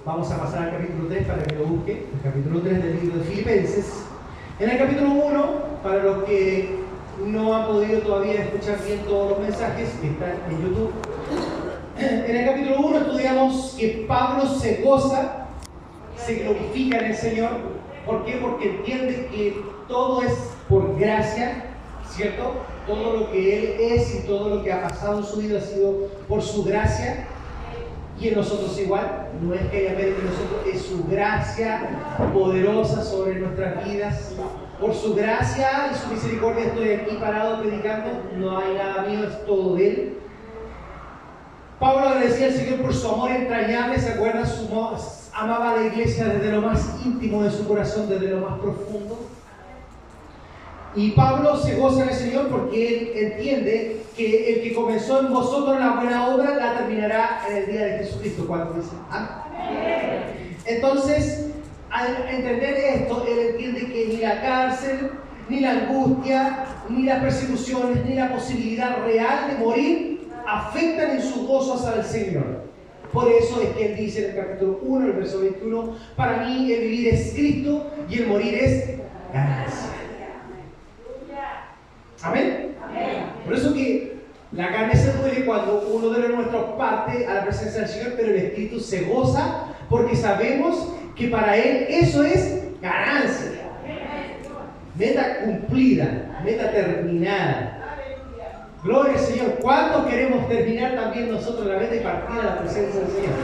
Vamos a pasar al capítulo 3 para que lo busquen, el capítulo 3 del libro de Filipenses. En el capítulo 1, para los que no han podido todavía escuchar bien todos los mensajes que están en YouTube, en el capítulo 1 estudiamos que Pablo se goza, se glorifica en el Señor. ¿Por qué? Porque entiende que todo es por gracia, ¿cierto? Todo lo que Él es y todo lo que ha pasado en su vida ha sido por su gracia. Y en nosotros igual, no es que haya mérito en nosotros, es su gracia poderosa sobre nuestras vidas. Por su gracia y su misericordia estoy aquí parado predicando, no hay nada mío, es todo de Él. Pablo agradecía al Señor por su amor entrañable, ¿se acuerdan? Amaba a la iglesia desde lo más íntimo de su corazón, desde lo más profundo. Y Pablo se goza en el Señor porque él entiende que el que comenzó en vosotros la buena obra la terminará en el día de Jesucristo. ¿Cuánto dicen? Amén. Entonces, al entender esto, él entiende que ni la cárcel, ni la angustia, ni las persecuciones, ni la posibilidad real de morir afectan en su gozo hacia el Señor. Por eso es que él dice en el capítulo 1, el verso 21, para mí el vivir es Cristo y el morir es ganancia. ¿Amén? Amén. Por eso que la carne se duele cuando uno de nuestros parte a la presencia del Señor, pero el Espíritu se goza porque sabemos que para Él eso es ganancia. Meta cumplida, meta terminada. Gloria al Señor. ¿Cuántos queremos terminar también nosotros la meta y partir a la presencia del Señor?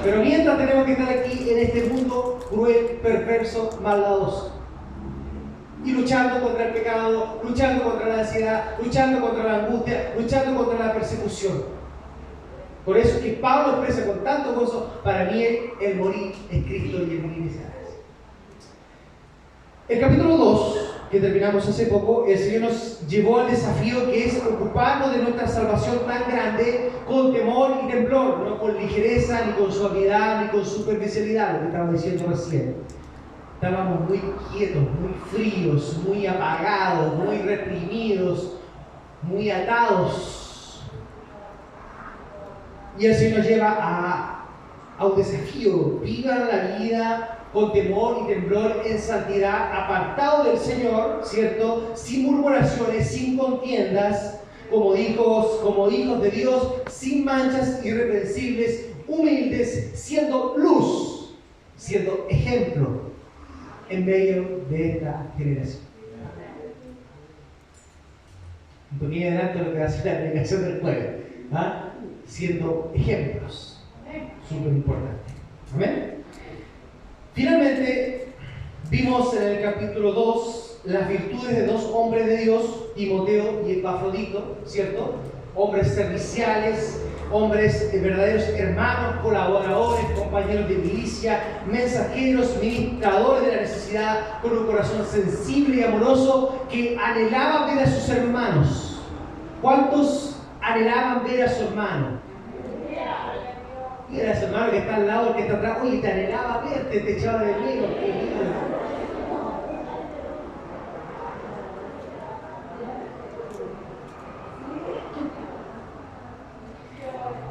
Pero mientras tenemos que estar aquí en este mundo cruel, perverso, maldadoso. Y luchando contra el pecado, luchando contra la ansiedad, luchando contra la angustia, luchando contra la persecución. Por eso es que Pablo expresa con tanto gozo, para mí el morir es Cristo y el vivir es ganancia. El capítulo 2, que terminamos hace poco, el Señor nos llevó al desafío que es ocuparnos de nuestra salvación tan grande con temor y temblor, no con ligereza, ni con suavidad, ni con superficialidad, lo que estaba diciendo recién. Estábamos muy quietos, muy fríos, muy apagados, muy reprimidos, muy atados. Y el Señor nos lleva a un desafío. Vivan la vida con temor y temblor en santidad, apartado del Señor, ¿cierto? Sin murmuraciones, sin contiendas, como hijos de Dios, sin manchas, irreprensibles, humildes, siendo luz, siendo ejemplo en medio de esta generación. Un pequeño adelanto de lo que va a ser la predicación del jueves, siendo ejemplos, súper importante. Amén. Finalmente, vimos en el capítulo 2 las virtudes de dos hombres de Dios, Timoteo y Epafrodito, ¿cierto? Hombres serviciales, hombres verdaderos hermanos, colaboradores, compañeros de milicia, mensajeros, ministradores de la necesidad, con un corazón sensible y amoroso que anhelaban ver a sus hermanos. ¿Cuántos anhelaban ver a su hermano? Y era su hermano que está al lado, el que está atrás, oye, te anhelaba verte, te echaba de menos.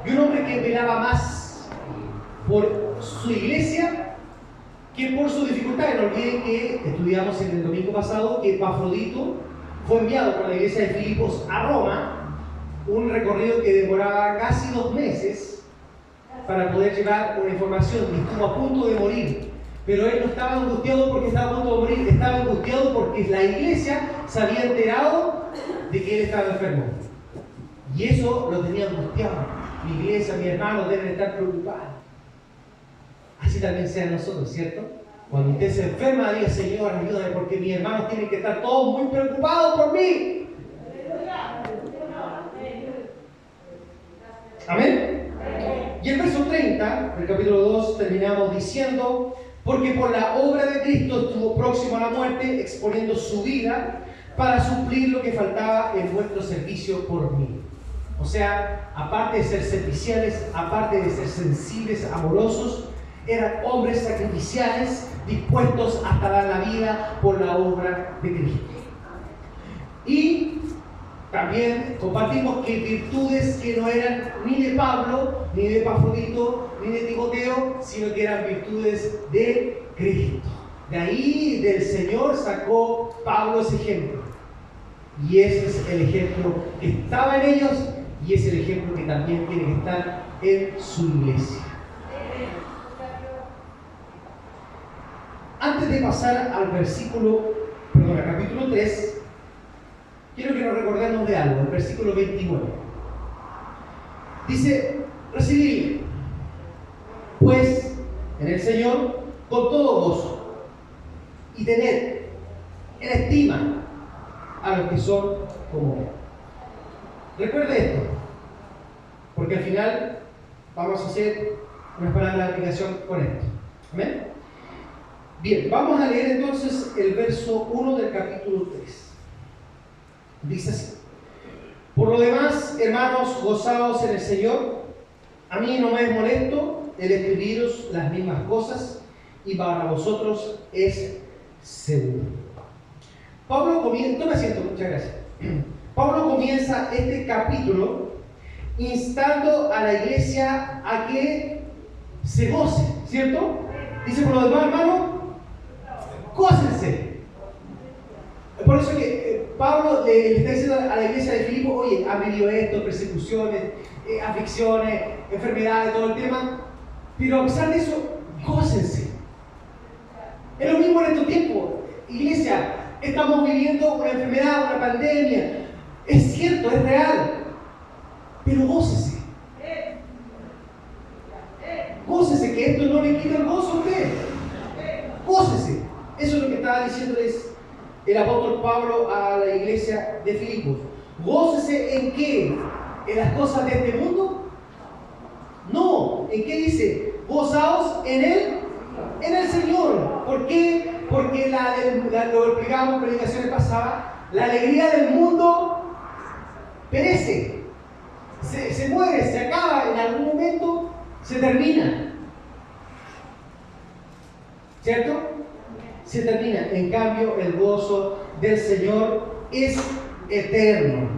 Y un hombre que velaba más por su iglesia que por sus dificultades. No olviden que estudiamos en el domingo pasado que Epafrodito fue enviado por la iglesia de Filipos a Roma, un recorrido que demoraba casi 2 meses para poder llevar una información, y estuvo a punto de morir. Pero él no estaba angustiado porque estaba a punto de morir, estaba angustiado porque la iglesia se había enterado de que él estaba enfermo. Y eso lo tenía angustiado. Mi iglesia, mi hermano deben estar preocupados. Así también sea nosotros, ¿cierto? Cuando usted se enferma, diga, Señor, ayúdame, porque mis hermanos tienen que estar todos muy preocupados por mí. ¿Amén? Y el verso 30 del capítulo 2 terminamos diciendo, porque por la obra de Cristo estuvo próximo a la muerte, exponiendo su vida para suplir lo que faltaba en vuestro servicio por mí. O sea, aparte de ser serviciales, aparte de ser sensibles, amorosos, eran hombres sacrificiales, dispuestos hasta dar la vida por la obra de Cristo. Y también compartimos que virtudes que no eran ni de Pablo, ni de Epafrodito, ni de Timoteo, sino que eran virtudes de Cristo. De ahí del Señor sacó Pablo ese ejemplo. Y ese es el ejemplo que estaba en ellos y es el ejemplo que también tiene que estar en su iglesia. Antes de pasar al capítulo 3, quiero que nos recordemos de algo, el versículo 29. Dice, recibid, pues, en el Señor, con todo gozo, y tened en estima a los que son como Él. Recuerde esto, porque al final vamos a hacer unas palabras de aplicación con esto. ¿Amén? Bien, vamos a leer entonces el verso 1 del capítulo 3. Dice así: por lo demás, hermanos, gozaos en el Señor. A mí no me es molesto el escribiros las mismas cosas, y para vosotros es seguro. Pablo comienza, toma asiento, muchas gracias. Pablo comienza este capítulo instando a la iglesia a que se goce, ¿cierto? Dice, por lo demás, hermanos, gócense. Por eso que Pablo le está diciendo a la iglesia de Filipo, oye, ha vivido esto, persecuciones, aflicciones, enfermedades, todo el tema, pero a pesar de eso, gócense. Es lo mismo en estos tiempos. Iglesia, estamos viviendo una enfermedad, una pandemia. Es cierto, es real, pero gócese. Gócese, que esto no le quita el gozo a usted. Gócese. Eso es lo que estaba diciéndoles el apóstol Pablo a la iglesia de Filipos. ¿Gócese en qué? ¿En las cosas de este mundo? No. ¿En qué dice? Gozaos en el Señor. ¿Por qué? Porque lo explicábamos en predicaciones pasadas, la alegría del mundo perece, se muere, se acaba, en algún momento se termina. ¿Cierto? Se termina. En cambio, el gozo del Señor es eterno.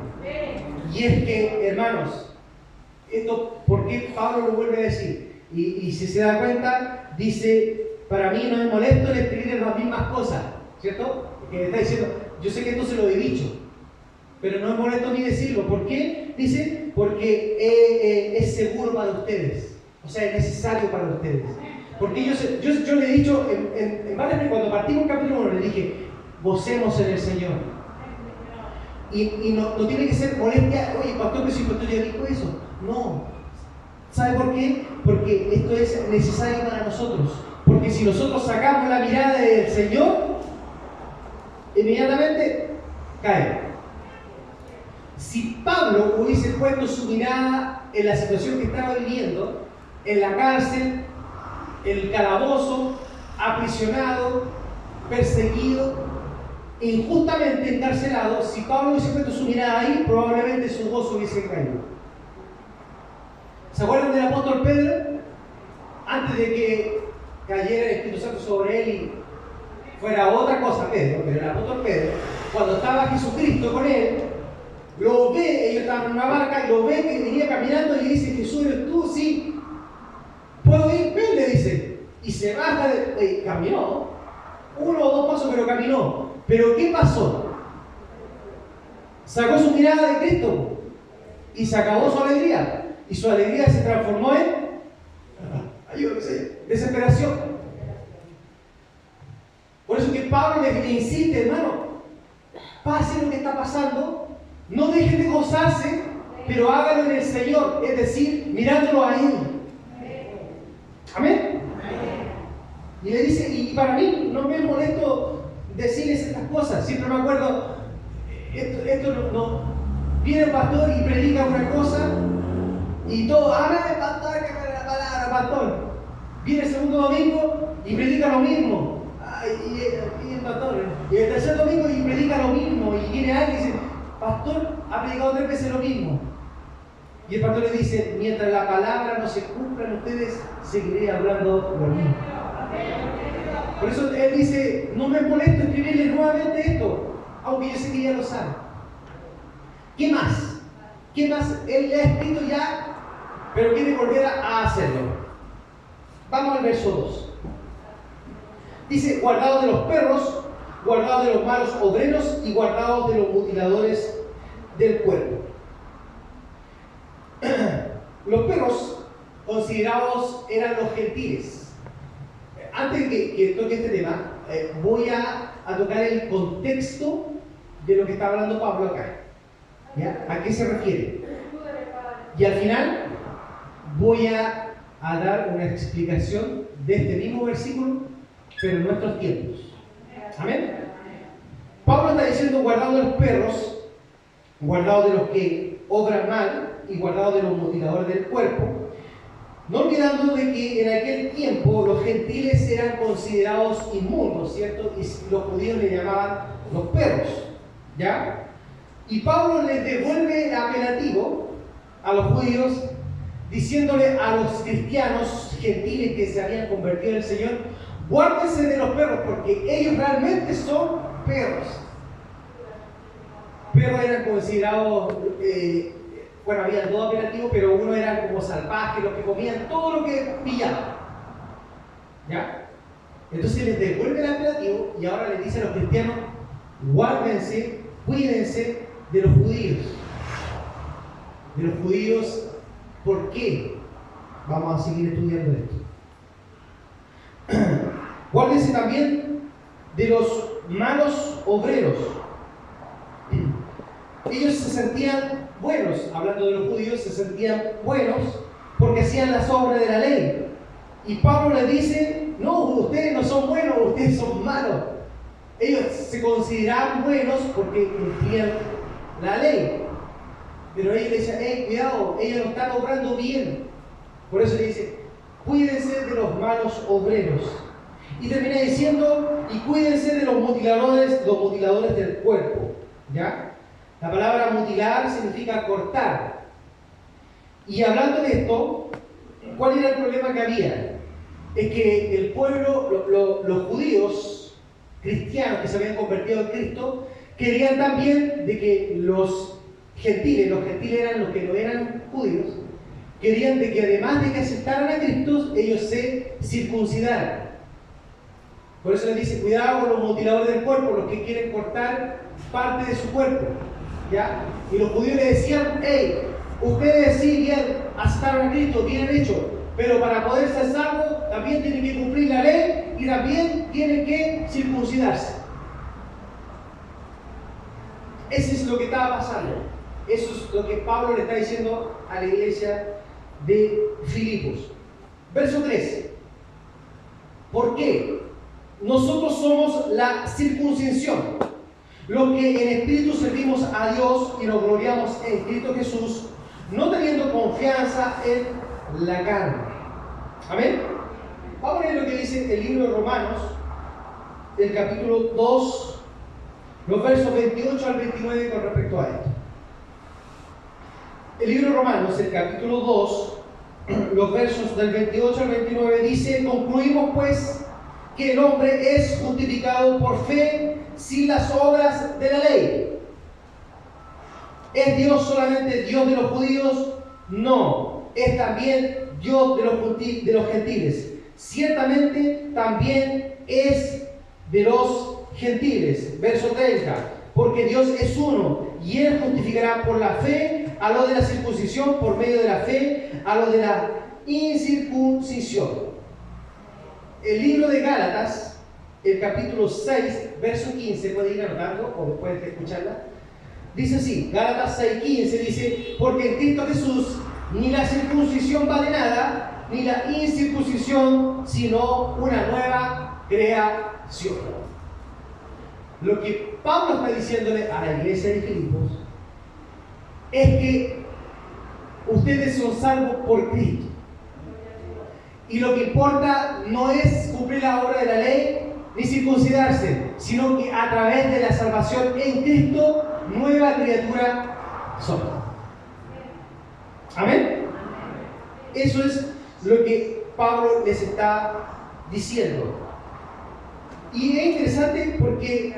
Y es que, hermanos, esto, ¿por qué Pablo lo vuelve a decir? Y si se da cuenta, dice, para mí no es molesto el escribir las mismas cosas, ¿cierto? Porque está diciendo, yo sé que esto se lo he dicho, pero no es molesto ni decirlo. ¿Por qué? Dice, porque es seguro para ustedes, o sea, es necesario para ustedes. Porque yo le he dicho, en varias veces, cuando partimos el capítulo 1, le dije, gocemos en el Señor. Y no tiene que ser molestia, oye, pastor, pero si el pastor ya dijo eso. No. ¿Sabe por qué? Porque esto es necesario para nosotros. Porque si nosotros sacamos la mirada del Señor, inmediatamente cae. Si Pablo hubiese puesto su mirada en la situación que estaba viviendo, en la cárcel, en el calabozo, aprisionado, perseguido, injustamente encarcelado, si Pablo hubiese puesto su mirada ahí, probablemente su gozo hubiese caído. ¿Se acuerdan del apóstol Pedro? Antes de que cayera el Espíritu Santo sobre él y fuera otra cosa Pedro, pero el apóstol Pedro, cuando estaba Jesucristo con él, lo ve, ellos estaban en una barca, y lo ve que venía caminando y le dice, Jesús, ¿eres tú? Sí. ¿Puedo ir? Ven, le dice. Y se baja, caminó, 1 o 2 pasos, pero caminó. ¿Pero qué pasó? Sacó su mirada de Cristo y se acabó su alegría. Y su alegría se transformó en desesperación. Por eso que Pablo le insiste, hermano, pase lo que está pasando, no dejen de gozarse, pero háganlo en el Señor, es decir, mirándolo a Él. Amén. Y le dice, y para mí no me molesto decirles estas cosas. Siempre me acuerdo, esto no viene el pastor y predica una cosa y todo, amén, pastor, que me la palabra, pastor. Viene el segundo domingo y predica lo mismo. Y el pastor, y el tercer domingo y predica lo mismo. Y viene alguien y dice, pastor, ha predicado 3 veces lo mismo. Y el pastor le dice, mientras la palabra no se cumpla en ustedes, seguiré hablando lo mismo. Por eso él dice, no me molesto escribirles nuevamente esto, aunque yo sé que ya lo saben. ¿Qué más? ¿Qué más? Él le ha escrito ya, pero quiere volver a hacerlo. Vamos a al verso 2. Dice, guardados de los perros, guardados de los malos obreros y guardados de los mutiladores del cuerpo. Los perros considerados eran los gentiles. Antes de que toque este tema, voy a tocar el contexto de lo que está hablando Pablo acá. ¿Ya? ¿A qué se refiere? Y al final voy a dar una explicación de este mismo versículo, pero en nuestros tiempos. Amén. Pablo está diciendo guardado de los perros, guardado de los que obran mal y guardado de los mutiladores del cuerpo, no olvidando de que en aquel tiempo los gentiles eran considerados inmundos, ¿cierto? Y los judíos le llamaban los perros, ¿ya? Y Pablo les devuelve el apelativo a los judíos, diciéndole a los cristianos gentiles que se habían convertido en el Señor, guárdense de los perros, porque ellos realmente son perros. Perros eran considerados, bueno, había dos apelativos, pero uno era como salvajes, los que comían todo lo que pillaban. ¿Ya? Entonces les devuelve el apelativo y ahora les dice a los cristianos, guárdense, cuídense de los judíos. De los judíos, ¿por qué? Vamos a seguir estudiando esto. Guárdense también de los malos obreros. Ellos se sentían buenos, hablando de los judíos, se sentían buenos porque hacían las obras de la ley. Y Pablo les dice, no, ustedes no son buenos, ustedes son malos. Ellos se consideraban buenos porque cumplían la ley. Pero ellos le dicen, hey, cuidado, ellos no están obrando bien. Por eso le dice, cuídense de los malos obreros. Y termina diciendo, y cuídense de los mutiladores del cuerpo. ¿Ya? La palabra mutilar significa cortar. Y hablando de esto, ¿cuál era el problema que había? Es que el pueblo, los judíos cristianos que se habían convertido en Cristo, querían también de que los gentiles eran los que no eran judíos, querían de que además de que aceptaran a Cristo, ellos se circuncidaran. Por eso les dice, cuidado con los mutiladores del cuerpo, los que quieren cortar parte de su cuerpo. ¿Ya? Y los judíos le decían, hey, ustedes sí bien aceptaron a Cristo, bien hecho, pero para poder ser salvos también tienen que cumplir la ley y también tienen que circuncidarse. Eso es lo que estaba pasando. Eso es lo que Pablo le está diciendo a la iglesia de Filipos. Verso 13. ¿Por qué? Nosotros somos la circuncisión, los que en espíritu servimos a Dios y nos gloriamos en Cristo Jesús, no teniendo confianza en la carne. Amén. Vamos a ver lo que dice el libro de Romanos, el capítulo 2, los versos 28 al 29 con respecto a esto. El libro de Romanos, el capítulo 2, los versos del 28 al 29 dice, concluimos pues que el hombre es justificado por fe sin las obras de la ley. ¿Es Dios solamente Dios de los judíos? No, es también Dios de los gentiles. Ciertamente también es de los gentiles. Verso 30. Porque Dios es uno y Él justificará por la fe a los de la circuncisión, por medio de la fe a los de la incircuncisión. El libro de Gálatas, el capítulo 6, verso 15, puede ir anotando o puedes escucharla. Dice así, Gálatas 6:15 dice, porque en Cristo Jesús ni la circuncisión vale nada, ni la incircuncisión, sino una nueva creación. Lo que Pablo está diciéndole a la iglesia de Filipos es que ustedes son salvos por Cristo. Y lo que importa no es cumplir la obra de la ley ni circuncidarse, sino que a través de la salvación en Cristo, nueva criatura son. ¿Amén? Eso es lo que Pablo les está diciendo. Y es interesante porque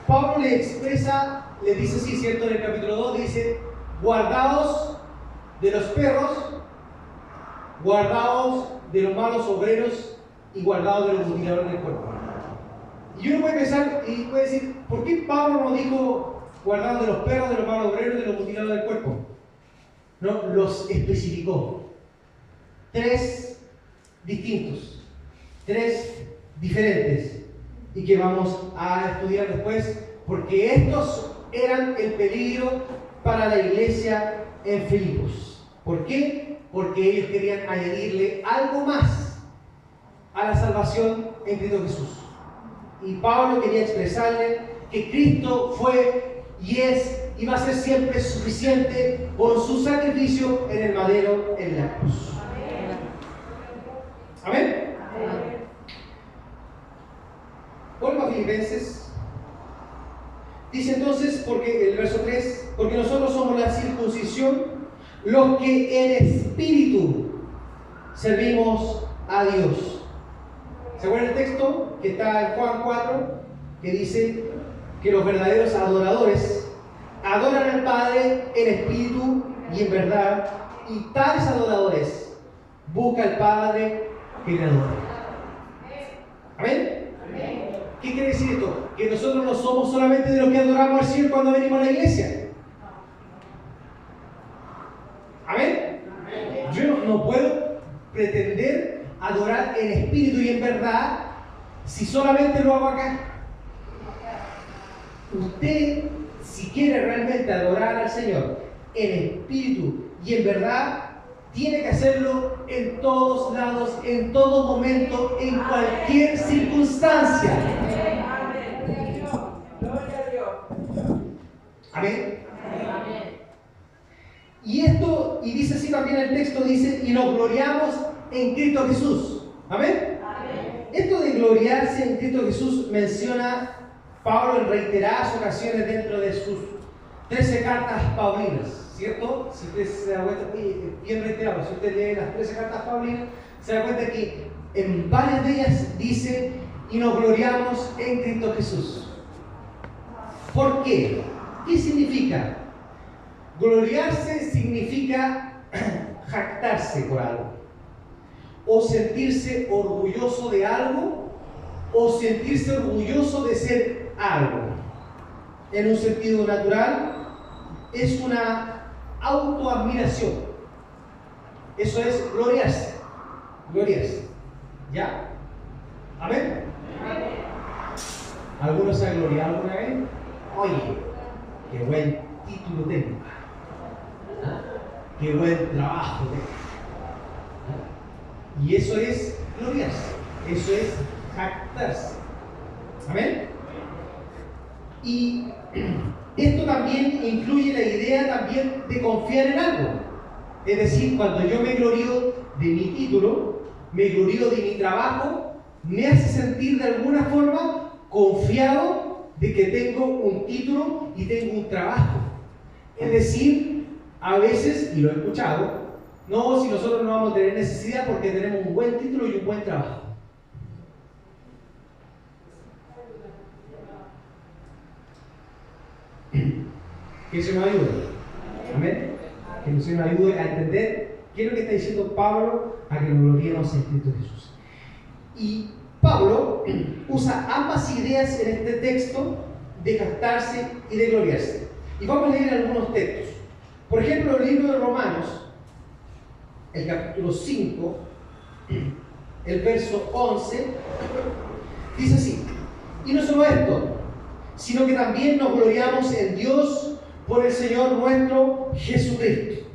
Pablo le expresa, le dice así, ¿cierto? En el capítulo 2 dice, guardaos de los perros, guardaos de los malos obreros y guardaos de los mutiladores del cuerpo. Y uno puede pensar y puede decir, ¿por qué Pablo no dijo guardaos de los perros, de los malos obreros y de los mutiladores del cuerpo? No, los especificó. 3 distintos, 3 diferentes, y que vamos a estudiar después, porque estos eran el peligro para la iglesia en Filipos. ¿Por qué? Porque ellos querían añadirle algo más a la salvación en Cristo Jesús. Y Pablo quería expresarle que Cristo fue y es y va a ser siempre suficiente con su sacrificio en el madero, en la cruz. ¿Amén? Vuelvo a Filipenses. Dice entonces, porque el verso 3, porque nosotros somos la circuncisión, los que en espíritu servimos a Dios. ¿Se acuerdan el texto que está en Juan 4? Que dice que los verdaderos adoradores adoran al Padre en espíritu y en verdad, y tales adoradores busca al Padre que le adore. ¿Amén? ¿Qué quiere decir esto? Que nosotros no somos solamente de los que adoramos al Señor cuando venimos a la iglesia. ¿Amén? Yo no puedo pretender adorar en espíritu y en verdad si solamente lo hago acá. Usted, si quiere realmente adorar al Señor en espíritu y en verdad, tiene que hacerlo en todos lados, en todo momento, en cualquier circunstancia. Amén. Y esto, y dice así también el texto, dice, y nos gloriamos en Cristo Jesús. Amén. Esto de gloriarse en Cristo Jesús menciona Pablo en reiteradas ocasiones dentro de sus 13 cartas paulinas, ¿cierto? Si usted se da cuenta, bien reiterado, si usted lee las 13 cartas paulinas, se da cuenta que en varias de ellas dice, y nos gloriamos en Cristo Jesús. ¿Por qué? ¿Qué significa? Gloriarse significa jactarse por algo, o sentirse orgulloso de algo, o sentirse orgulloso de ser algo. En un sentido natural, es una autoadmiración. Eso es gloriarse. Gloriarse. ¿Ya? ¿Amén? ¿Algunos se han gloriado alguna vez? Oye, qué buen título tengo. ¿Ah? Qué buen trabajo tengo. ¿Ah? Y eso es gloriarse. Eso es jactarse. ¿Amén? Y esto también incluye la idea también de confiar en algo. Es decir, cuando yo me glorío de mi título, me glorío de mi trabajo, me hace sentir de alguna forma confiado de que tengo un título y tengo un trabajo. Es decir, a veces, y lo he escuchado, no, si nosotros no vamos a tener necesidad porque tenemos un buen título y un buen trabajo. Que se nos ayude. Amén. Que se nos ayude a entender qué es lo que está diciendo Pablo a que nos gloriemos en Cristo Jesús. Y Pablo usa ambas ideas en este texto de jactarse y de gloriarse. Y vamos a leer algunos textos. Por ejemplo, el libro de Romanos, el capítulo 5, el verso 11, dice así: y no solo esto, sino que también nos gloriamos en Dios por el Señor nuestro Jesucristo.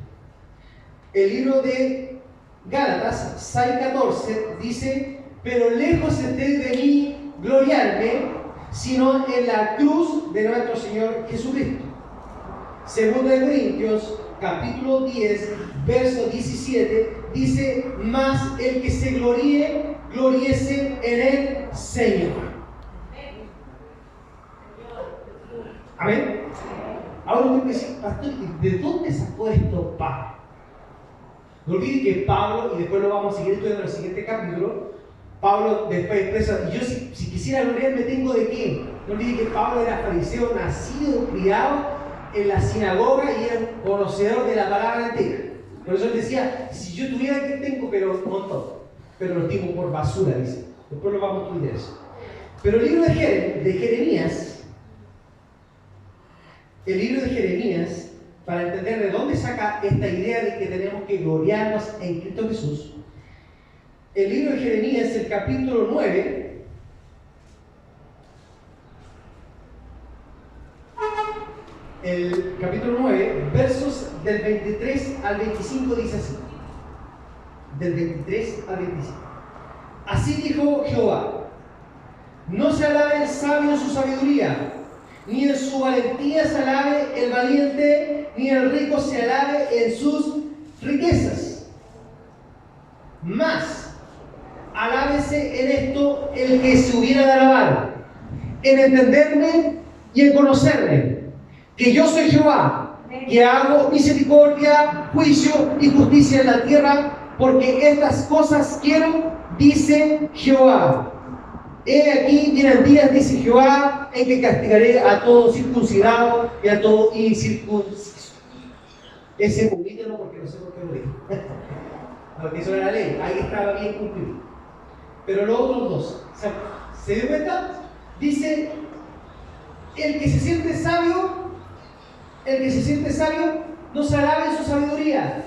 El libro de Gálatas 6:14 dice: pero lejos esté de mí gloriarme, sino en la cruz de nuestro Señor Jesucristo. Segunda de Corintios capítulo 10 verso 17 dice: mas el que se gloríe, gloríese en el Señor. Amén. Ahora usted me dice: pastor, ¿de dónde sacó esto Pablo? No olvide que Pablo, y después lo vamos a seguir estudiando en el siguiente capítulo, Pablo después expresa: y yo si quisiera gloriarme, ¿tengo de qué? No olvide que Pablo era fariseo, nacido, criado en la sinagoga, y era un conocedor de la palabra entera. Por eso él decía, si yo tuviera que tengo, pero un montón, pero lo timo por basura, dice. Después lo vamos a estudiar eso. Pero el libro de Jeremías, para entender de dónde saca esta idea de que tenemos que gloriarnos en Cristo Jesús, el libro de Jeremías, el capítulo 9, versos del 23 al 25 dice así. Del 23 al 25. Así dijo Jehová: no se alabe el sabio en su sabiduría, ni en su valentía se alabe el valiente, ni el rico se alabe en sus riquezas. Mas, alábese en esto el que se hubiera de alabar, en entenderme y en conocerme, que yo soy Jehová, que hago misericordia, juicio y justicia en la tierra, porque estas cosas quiero, dice Jehová. He aquí vienen días, dice Jehová, en que castigaré a todo circuncidado y a todo incircunciso. Ese omítelo porque no sé por qué lo digo. Porque eso era la ley, ahí estaba bien cumplido. Pero los otros dos, ¿se dio cuenta? Dice, el que se siente sabio no se alabe en su sabiduría.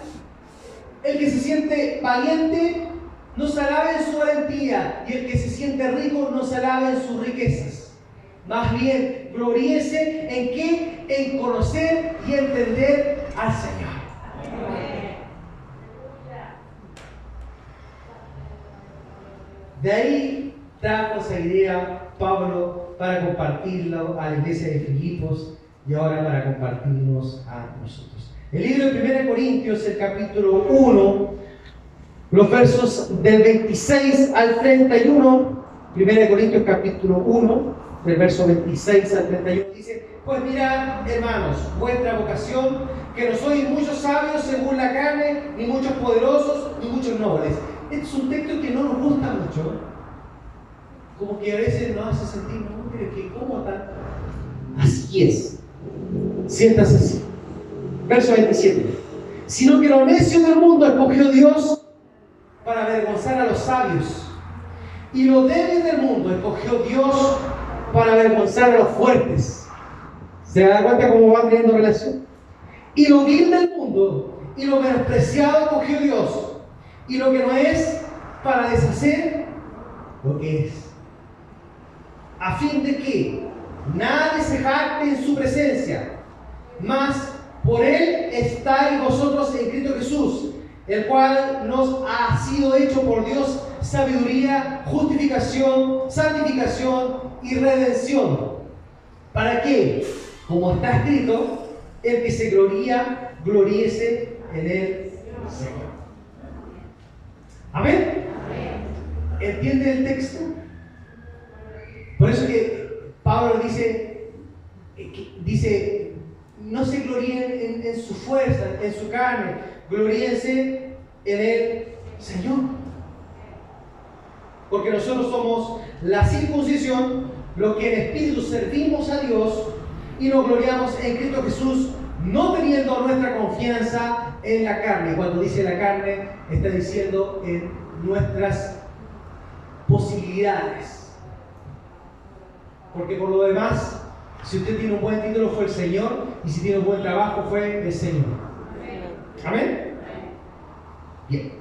El que se siente valiente no se alabe en su valentía, y el que se siente rico no se alabe en sus riquezas. Más bien, gloríese ¿en qué? En conocer y entender al Señor. De ahí trajo esa idea Pablo para compartirlo a la iglesia de Filipos y ahora para compartirnos a nosotros. El libro de 1 Corintios, el capítulo 1, los versos del 26 al 31, 1 Corintios capítulo 1, del verso 26 al 31, dice: pues mirad, hermanos, vuestra vocación, que no sois muchos sabios según la carne, ni muchos poderosos, ni muchos nobles. Este es un texto que no nos gusta mucho, como que a veces nos hace sentir, no, pero que ¿cómo tal? Así es. Siéntase así. Verso 27. Sino que lo necio del mundo escogió Dios para avergonzar a los sabios, y lo débil del mundo escogió Dios para avergonzar a los fuertes. ¿Se da cuenta cómo va teniendo relación? Y lo vil del mundo y lo menospreciado escogió Dios, y lo que no es, para deshacer lo que es, a fin de que nadie se jacte en su presencia. Mas por Él estáis vosotros en Cristo Jesús, el cual nos ha sido hecho por Dios sabiduría, justificación, santificación y redención. ¿Para qué? Como está escrito, el que se gloría, gloríese en el Señor. ¿Amén? ¿Entiende el texto? Por eso que Pablo dice, no se gloríen en su fuerza, en su carne, gloríense en el Señor. Porque nosotros somos la circuncisión, los que en espíritu servimos a Dios y nos gloriamos en Cristo Jesús, no teniendo nuestra confianza en la carne. Cuando dice la carne, está diciendo en nuestras posibilidades. Porque por lo demás, si usted tiene un buen título, fue el Señor, y si tiene un buen trabajo, fue el Señor. ¿Amén? Bien.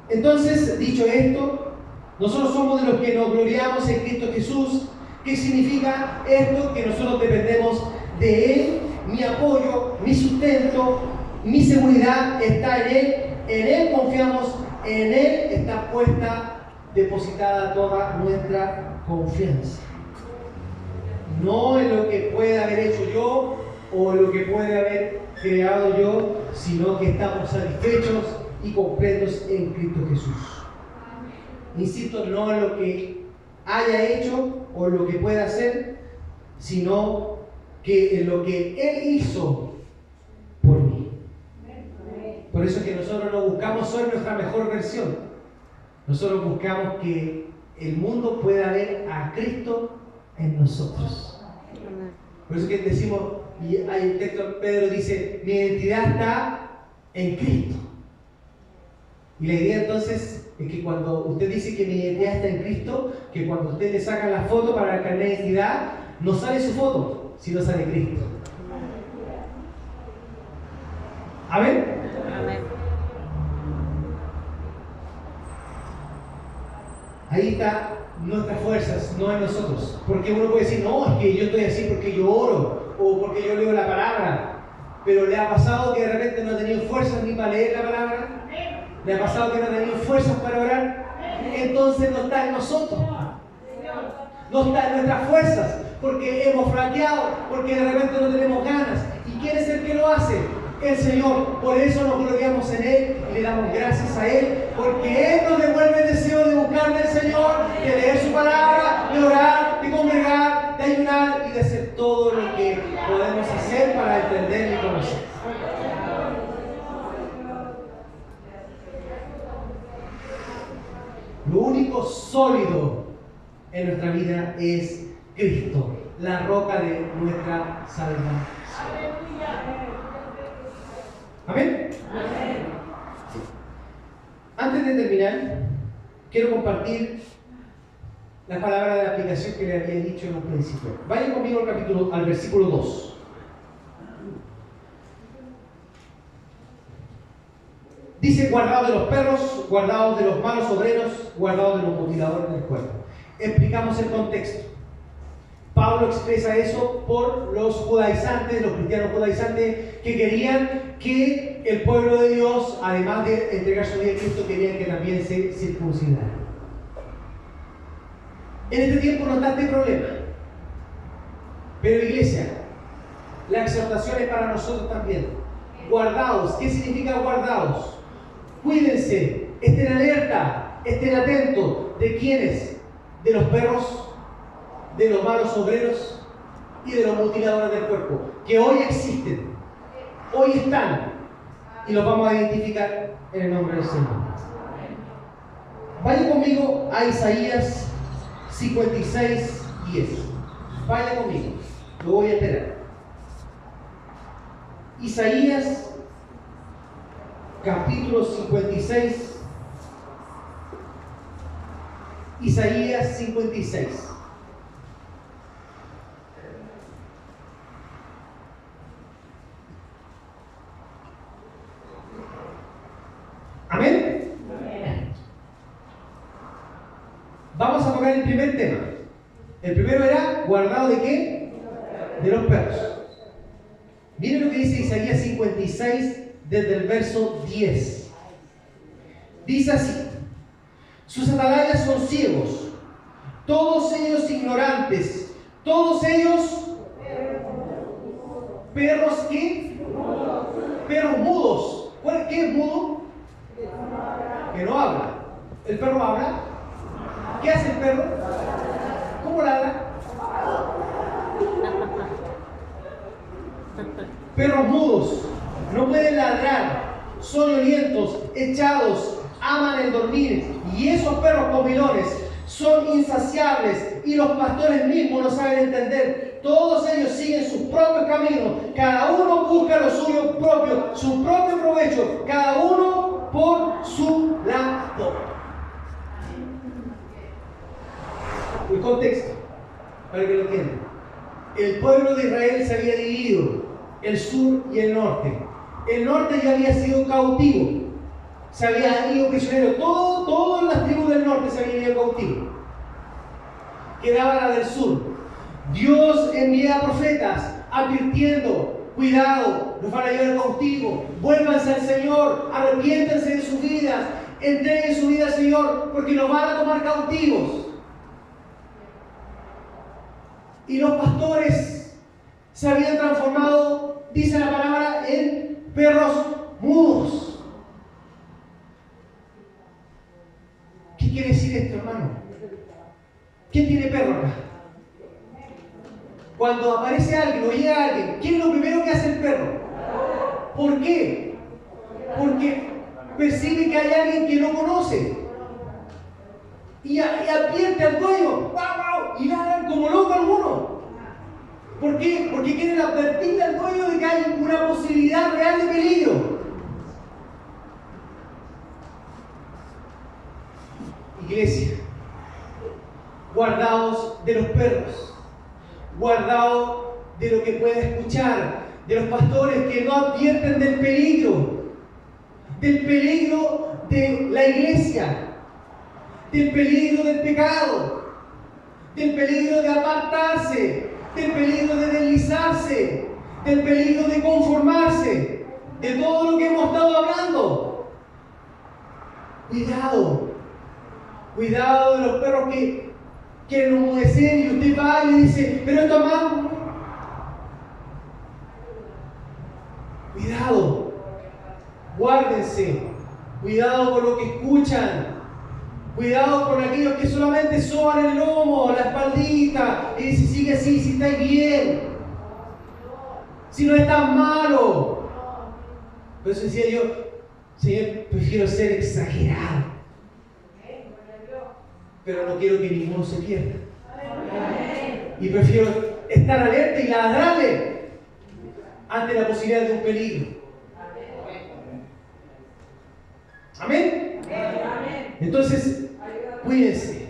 Entonces, dicho esto, nosotros somos de los que nos gloriamos en Cristo Jesús. ¿Qué significa esto? Que nosotros dependemos de Él. Mi apoyo, mi sustento, mi seguridad está en Él confiamos, en Él está depositada toda nuestra confianza. No en lo que pueda haber hecho yo o en lo que puede haber creado yo, sino que estamos satisfechos y completos en Cristo Jesús. Insisto, no en lo que haya hecho o en lo que pueda hacer, sino que en lo que Él hizo por mí. Por eso es que nosotros no buscamos ser nuestra mejor versión. Nosotros buscamos que el mundo pueda ver a Cristo en nosotros. Por eso es que decimos, y hay un texto, Pedro dice, mi identidad está en Cristo. Y la idea entonces es que cuando usted dice que mi identidad está en Cristo, que cuando usted le saca la foto para el carnet de identidad, no sale su foto, sino sale Cristo. ¿Amén? Amén. Ahí está nuestras fuerzas, no en nosotros. Porque uno puede decir, no, es que yo estoy así porque yo oro, o porque yo leo la palabra. Pero ¿le ha pasado que de repente no ha tenido fuerzas ni para leer la palabra? ¿Le ha pasado que no ha tenido fuerzas para orar? Entonces no está en nosotros. No está en nuestras fuerzas, porque hemos flaqueado, porque de repente no tenemos ganas. ¿Y quién es el que lo hace? El Señor. Por eso nos gloriamos en Él y le damos gracias a Él, porque Él nos devuelve el deseo de buscar del Señor, de leer su palabra, de orar, de congregar, de ayunar y de hacer todo lo que podemos hacer para entender y conocer. Lo único sólido en nuestra vida es Cristo, la roca de nuestra salvación. ¿Amén? Amén. Antes de terminar, quiero compartir las palabras de la aplicación que le había dicho en un principio. Vayan conmigo al versículo 2. Dice, guardados de los perros, guardados de los malos obreros, guardados de los mutiladores del cuerpo. Explicamos el contexto. Pablo expresa eso por los judaizantes, los cristianos judaizantes, que querían que el pueblo de Dios, además de entregar su vida a Cristo, querían que también se circuncidara. En este tiempo no está este problema. Pero iglesia, la exhortación es para nosotros también. Guardaos. ¿Qué significa guardaos? Cuídense, estén alerta, estén atentos. ¿De quiénes? De los perros, de los malos obreros y de los mutiladores del cuerpo, que hoy existen, hoy están, y los vamos a identificar en el nombre del Señor. Vaya conmigo a Isaías 56:10. Vaya conmigo, lo voy a esperar. Isaías capítulo 56. Isaías 56. ¿Amén? Vamos a tocar el primer tema. El primero era guardado de qué? De los perros. Miren lo que dice Isaías 56 desde el verso 10. Dice así: sus atalayas son ciegos, todos ellos ignorantes, todos ellos perros ¿qué? Perros mudos. ¿Qué es mudo? Que no habla. ¿El perro habla? ¿Qué hace el perro? ¿Cómo ladra? Perros mudos, no pueden ladrar, soñolientos, echados, aman el dormir, y esos perros comilones son insaciables, y los pastores mismos no saben entender. Todos ellos siguen sus propios caminos, cada uno busca lo suyo propio, su propio provecho, cada uno por su lado. El contexto, para que lo entiendan. El pueblo de Israel se había dividido, el sur y el norte. El norte ya había sido cautivo, se había ido prisionero, todas las tribus del norte se habían ido cautivo. Quedaba la del sur. Dios envía profetas advirtiendo: cuidado, los van a llevar cautivo, vuélvanse al Señor, arrepiéntense de sus vidas, entreguen su vida al Señor, porque los van a tomar cautivos. Y los pastores se habían transformado, dice la palabra, en perros mudos. ¿Qué quiere decir esto, hermano? ¿Quién tiene perro acá? Cuando aparece alguien o llega alguien, ¿qué es lo primero que hace el perro? ¿Por qué? Porque percibe que hay alguien que no conoce. Y advierte al dueño, ¡wow, wow! Y ladran como loco algunos. ¿Por qué? Porque quieren advertirle al dueño de que hay una posibilidad real de peligro. Iglesia, guardaos de los perros, guardaos de lo que pueda escuchar, de los pastores que no advierten del peligro de la iglesia, del peligro del pecado, del peligro de apartarse, del peligro de deslizarse, del peligro de conformarse, de todo lo que hemos estado hablando. Cuidado de los perros que quieren enmudecer y usted va y le dice, pero esto mal. Cuidado, guárdense, cuidado con lo que escuchan, cuidado con aquellos que solamente soban el lomo, la espaldita, y dicen, sigue así, si estáis bien, si no estás malo. Por eso decía yo, Señor, prefiero ser exagerado, pero no quiero que ninguno se pierda. Y prefiero estar alerta y ladrarle ante la posibilidad de un peligro. ¿Amén? Entonces, cuídense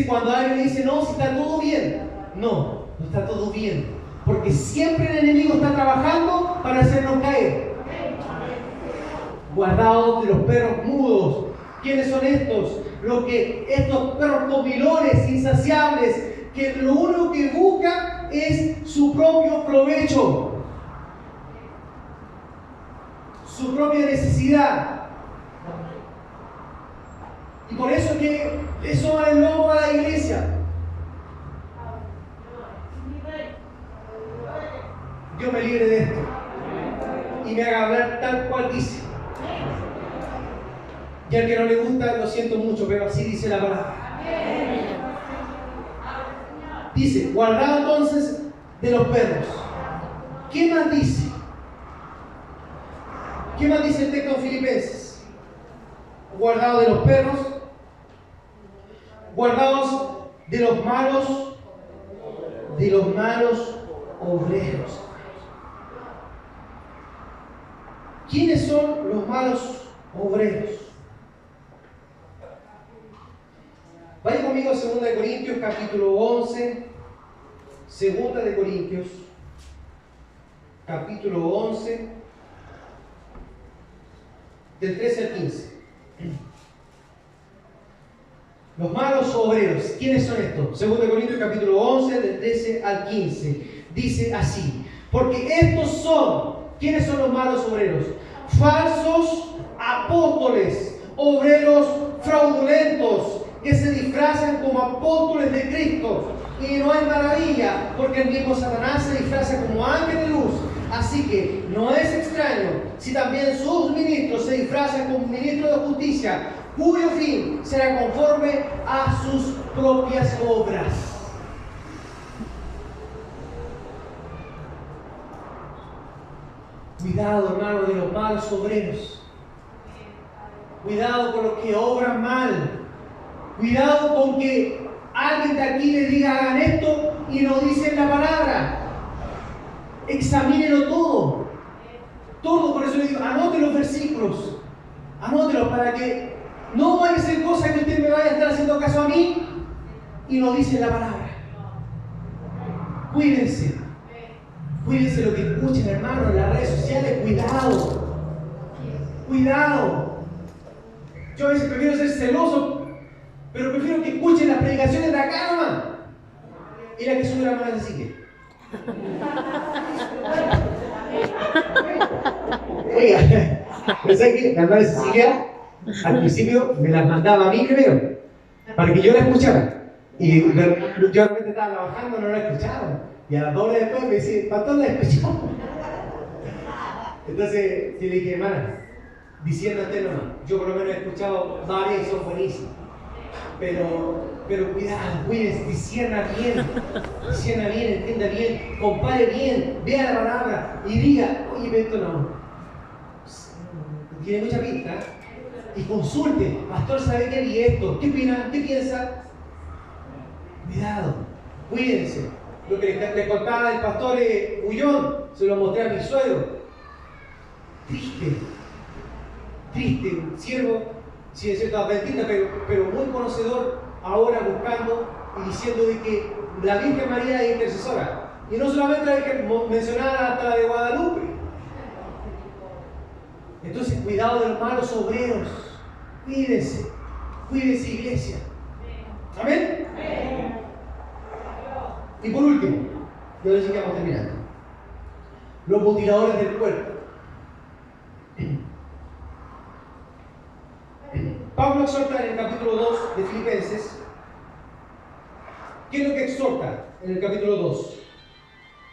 cuando alguien dice, no, si está todo bien. No está todo bien, porque siempre el enemigo está trabajando para hacernos caer. Guardaos de los perros mudos. ¿Quiénes son estos? Estos perros comilones, insaciables, que lo único que buscan es su propio provecho, su propia necesidad. Y por eso es que eso va el lobo a la iglesia. Dios me libre de esto y me haga hablar tal cual dice. Y al que no le gusta, lo siento mucho, pero así dice la palabra. Dice, guardado entonces de los perros. ¿Qué más dice? ¿Qué más dice el texto de Filipenses? Guardado de los perros, guardados de los malos obreros. ¿Quiénes son los malos obreros? Vaya conmigo a 2 Corintios capítulo 11. 2 Corintios capítulo 11, del 13 al 15. Los malos obreros. ¿Quiénes son estos? 2 Corintios capítulo 11, del 13 al 15. Dice así: porque estos son, ¿quiénes son los malos obreros? Falsos apóstoles, obreros fraudulentos, que se disfrazan como apóstoles de Cristo. Y no es maravilla, porque el mismo Satanás se disfraza como ángel de luz. Así que no es extraño si también sus ministros se disfrazan como ministros de justicia, cuyo fin será conforme a sus propias obras. Cuidado, hermano, de los malos obreros. Cuidado con los que obran mal. Cuidado con que alguien de aquí le diga hagan esto y no dicen la palabra. Examínelo todo. Todo, por eso le digo, anote los versículos. Anótelos para que no vaya a ser cosa que usted me vaya a estar haciendo caso a mí y no dice la palabra. Cuídense. Cuídense lo que escuchen, hermano, en las redes sociales. Cuidado. Yo a veces prefiero ser celoso, pero prefiero que escuchen las predicaciones de acá nomás y la que sube la mano sigue. Oiga, pensé que la hermana Cecilia al principio me las mandaba a mí primero para que yo la escuchara, y yo de repente estaba trabajando, no la escuchaba, y a las 2 horas después me decía, pastor, la escuchamos. Entonces yo le dije, hermana, diciéndote nomás, yo por lo menos he escuchado varias y son buenísimas, pero cuidado, cuídense, discierna bien, entienda bien, compare bien, vea la palabra y diga, oye, esto no tiene mucha pinta, y consulte, pastor, ¿sabe qué vi esto? ¿Qué opina? ¿Qué piensa? Cuidado, cuídense. Lo que le contaba el pastor Bullón, se lo mostré a mi suegro. Triste, un siervo sí es cierto, adventista, pero muy conocedor, ahora buscando y diciendo de que la Virgen María es intercesora. Y no solamente la Virgen, mencionada hasta la de Guadalupe. Entonces, cuidado de los malos obreros. Cuídense, cuídense, iglesia. ¿Amén? Y por último, yo les dije que vamos terminando. Los mutiladores del cuerpo. Pablo exhorta en el capítulo 2 de Filipenses. ¿Qué es lo que exhorta en el capítulo 2?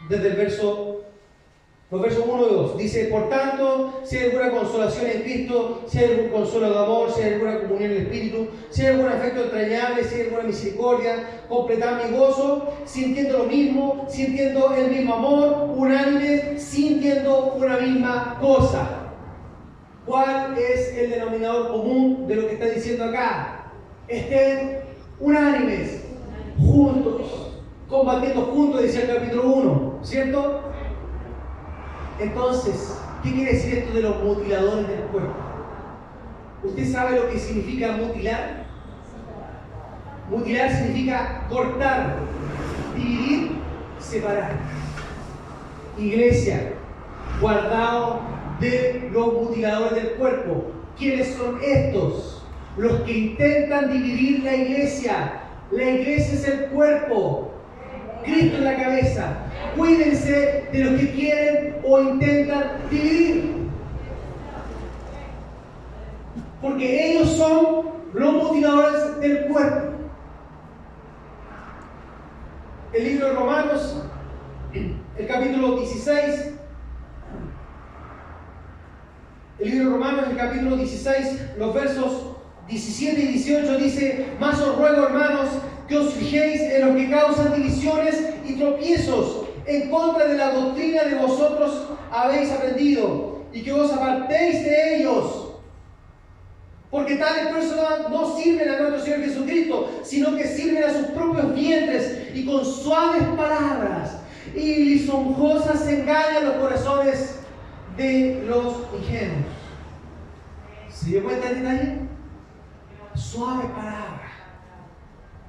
Desde los versos 1 y 2. Dice, por tanto, si hay alguna consolación en Cristo, si hay algún consuelo de amor, si hay alguna comunión en el Espíritu, si hay algún afecto entrañable, si hay alguna misericordia, completad mi gozo, sintiendo lo mismo, sintiendo el mismo amor, unánimes, sintiendo una misma cosa. ¿Cuál es el denominador común de lo que está diciendo acá? Estén unánimes, juntos, combatiendo juntos, dice el capítulo 1, ¿cierto? Entonces, ¿qué quiere decir esto de los mutiladores del cuerpo? ¿Usted sabe lo que significa mutilar? Mutilar significa cortar, dividir, separar. Iglesia, guardado de los mutiladores del cuerpo. ¿Quiénes son estos? Los que intentan dividir la iglesia. La iglesia es el cuerpo, Cristo es la cabeza. Cuídense de los que quieren o intentan dividir, porque ellos son los mutiladores del cuerpo. El libro de Romanos, el capítulo 16. El libro de Romanos, el capítulo 16, los versos 17 y 18 dice: mas os ruego, hermanos, que os fijéis en los que causan divisiones y tropiezos en contra de la doctrina de vosotros habéis aprendido, y que os apartéis de ellos, porque tales personas no sirven a nuestro Señor Jesucristo, sino que sirven a sus propios vientres, y con suaves palabras y lisonjosas engañan los corazones de los ingenuos. ¿Se dio cuenta del detalle? Suave palabra.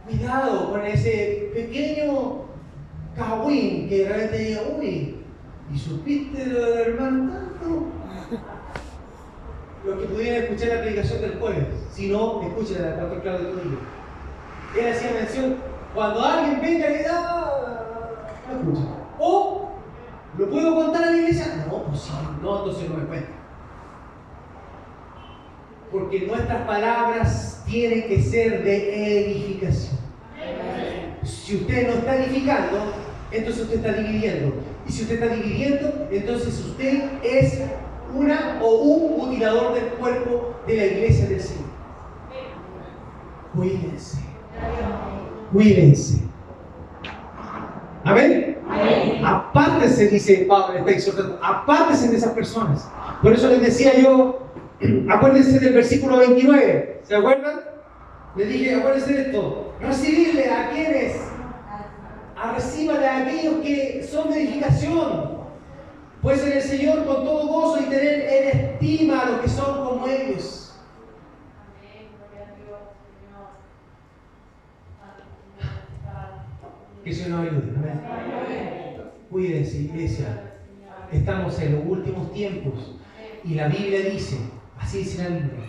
Cuidado con ese pequeño cagüín que de repente diga: uy, ¿y supiste de lo del hermano tanto? Los que pudieran escuchar la predicación del jueves, si no, escuchen al pastor Claudio Trujillo. Él hacía mención, cuando alguien venga y no escucha. O, ¿lo puedo contar a la iglesia? No, pues sí, no, entonces no me cuenta. Porque nuestras palabras tienen que ser de edificación. Si usted no está edificando, entonces usted está dividiendo. Y si usted está dividiendo, entonces usted es una o un mutilador del cuerpo de la iglesia del Señor. Cuídense. Cuídense. ¿Amén? Apártense, dice Pablo, está exhortando, apártense de esas personas. Por eso les decía yo, acuérdense del versículo 29. ¿Se acuerdan? Les dije, acuérdense de esto. Recibirle a quienes, recíbale a aquellos que son de edificación, pues en el Señor con todo gozo, y tener en estima a los que son como ellos. Que el Señor nos ayude. Amén. Cuídense, iglesia. Estamos en los últimos tiempos. Y la Biblia dice, así dice la Biblia,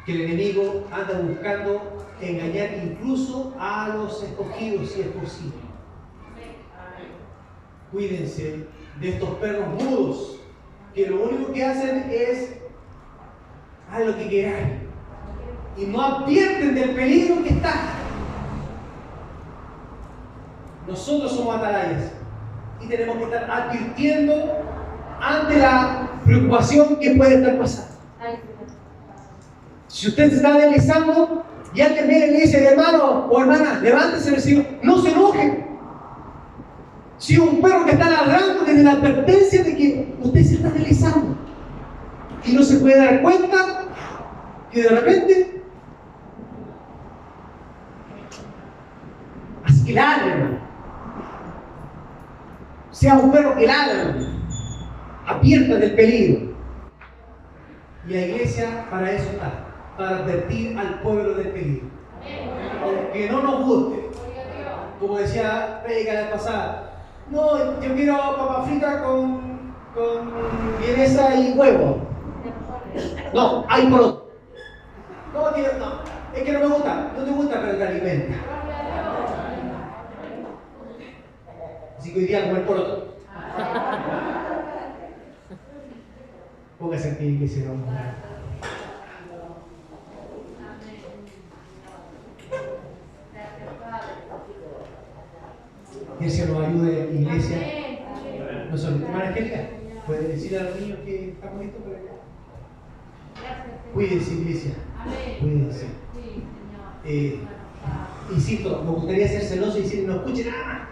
que el enemigo anda buscando engañar incluso a los escogidos, si es posible. Cuídense de estos perros mudos, que lo único que hacen es haz lo que queráis, y no advierten del peligro que está. Nosotros somos atalayas y tenemos que estar advirtiendo ante la preocupación que puede estar pasando. Si usted se está deslizando y alguien viene y le dice: hermano o hermana, levántese del Señor, no se enoje. Si es un perro que está ladrando, tiene la advertencia de que usted se está deslizando y no se puede dar cuenta que de repente, así que ladre, hermano. Sea un perro que ladra, advierta del peligro. Y la iglesia para eso está, para advertir al pueblo del peligro. Aunque no nos guste, como decía Predica la pasada, no, yo quiero papa frita con vienesa y huevo. No, hay poroto. No, es que no me gusta, no te gusta, pero te alimenta. Así que hoy día comer poroto. Póngase aquí que se va a mojar. Que el Señor nos ayude, iglesia. No son hermana Angélica. ¿Puede decirle a los niños que estamos listos para acá? Cuídense, iglesia. Cuídense. Insisto, me gustaría ser celoso y decir no escuchen nada.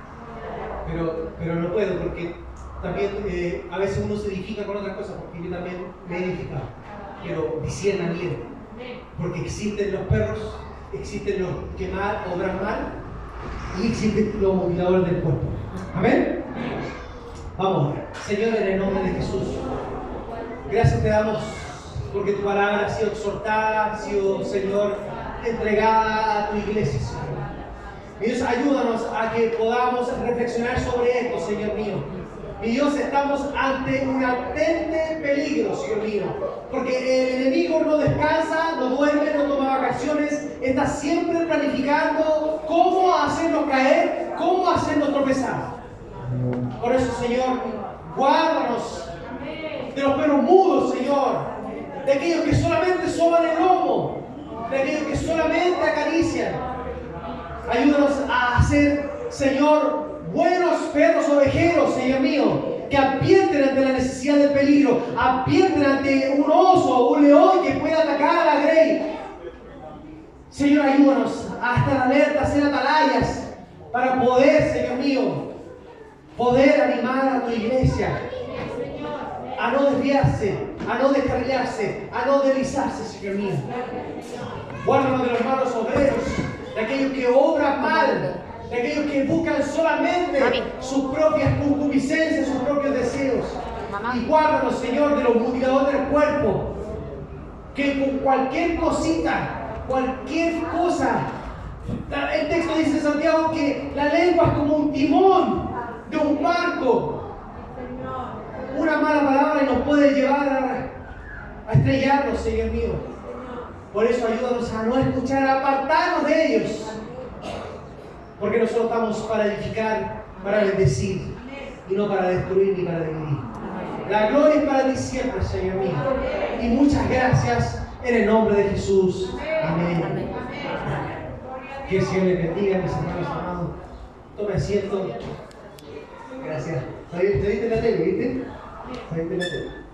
Pero no puedo porque también a veces uno se edifica con otras cosas, porque yo también me he edificado. Pero disciernan bien. Porque existen los perros, existen los que obran mal y existen los mutiladores del cuerpo. ¿Amén? Vamos, Señor, en el nombre de Jesús, gracias te damos porque tu palabra ha sido exhortada, ha sido, Señor, entregada a tu iglesia, Señor. Mi Dios, ayúdanos a que podamos reflexionar sobre esto, Señor mío. Mi Dios, estamos ante un latente peligro, Señor mío, porque el enemigo no descansa, no duerme, no toma vacaciones, está siempre planificando cómo hacernos caer, cómo hacernos tropezar. Por eso, Señor, guárdanos de los perros mudos, Señor, de aquellos que solamente soban el lomo, de aquellos que solamente acarician. Ayúdanos a ser, Señor, buenos perros ovejeros, Señor mío, que advierten ante la necesidad del peligro, advierten ante un oso o un león que pueda atacar a la grey. Señor, ayúdanos a estar alerta, a ser atalayas, para poder, Señor mío, poder animar a tu iglesia a no desviarse, a no descarrilarse, a no deslizarse, Señor mío. Guárdanos de los malos obreros, de aquellos que obran mal, de aquellos que buscan solamente sus propias concupiscencias, sus propios deseos. Y guárdanos, Señor, de los mutiladores del cuerpo, que con cualquier cosita, cualquier cosa, el texto dice en Santiago que la lengua es como un timón de un barco. Una mala palabra y nos puede llevar a estrellarnos, Señor mío. Por eso ayúdanos a no escuchar, a apartarnos de ellos. Porque nosotros estamos para edificar, para bendecir, y no para destruir ni para dividir. La gloria es para ti siempre, Señor mío. Y muchas gracias en el nombre de Jesús. Amén. Que el Señor les bendiga, mis hermanos amados. Tome asiento. Gracias. ¿Te viste en la tele, viste? ¿Te viste en la tele?